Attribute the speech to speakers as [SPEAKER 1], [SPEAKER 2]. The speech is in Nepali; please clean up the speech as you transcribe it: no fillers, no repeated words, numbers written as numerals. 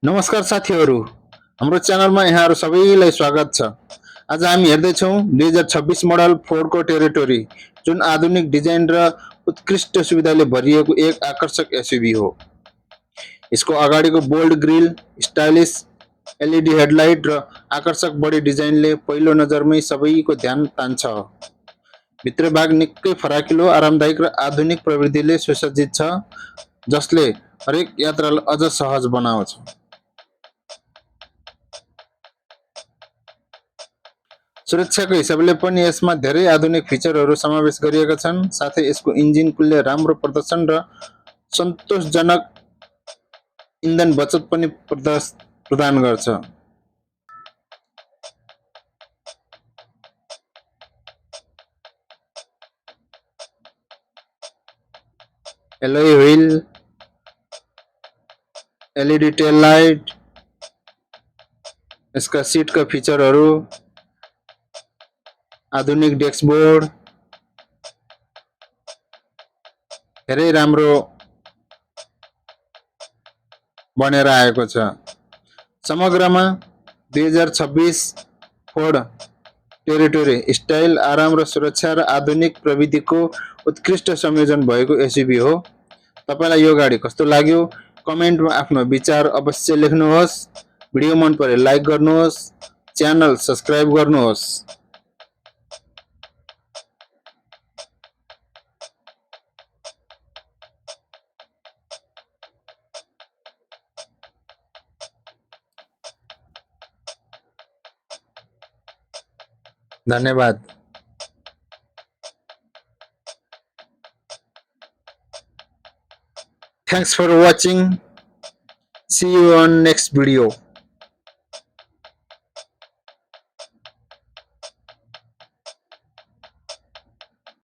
[SPEAKER 1] नमस्कार साथीहरू, हाम्रो च्यानलमा यहाँहरू सबैलाई स्वागत छ। आज हामी हेर्दैछौँ 2026 मोडल फोर्डको टेरिटोरी, जुन आधुनिक डिजाइन र उत्कृष्ट सुविधाले भरिएको एक आकर्षक एसयुभी हो। यसको अगाडिको bold grille, stylish LED headlight र आकर्षक बडी डिजाइनले पहिलो नजरमै सबैको ध्यान तान्छ। भित्र भाग निकै फराकिलो, आरामदायक र आधुनिक प्रविधिले सुसज्जित छ, जसले हरेक यात्रालाई अझ सहज बनाउँछ। सुरक्षाको हिसाबले पनि यसमा धेरै आधुनिक फिचरहरू समावेश गरिएका छन्, साथै यसको इन्जिनले राम्रो प्रदर्शन र सन्तोषजनक इन्धन बचत पनि प्रदान गर्छ। Alloy wheel, LED tail light, यसका सिटका फिचरहरू, आधुनिक डेस्कबोर्ड, धेरै राम्रो बनेर आएको छ। समग्रमा 2026 फोर्ड टेरिटोरी स्टाइल, आराम र सुरक्षा र आधुनिक प्रविधिको उत्कृष्ट संयोजन भएको एसयुभी हो। तपाईलाई यो गाडी कस्तो लाग्यो? कमेन्टमा आफ्नो विचार अवश्य लेख्नुहोस्। भिडियो मन परे लाइक गर्नुहोस्, च्यानल सब्स्क्राइब गर्नुहोस्। धन्यवाद। Thanks for watching. See you on next video.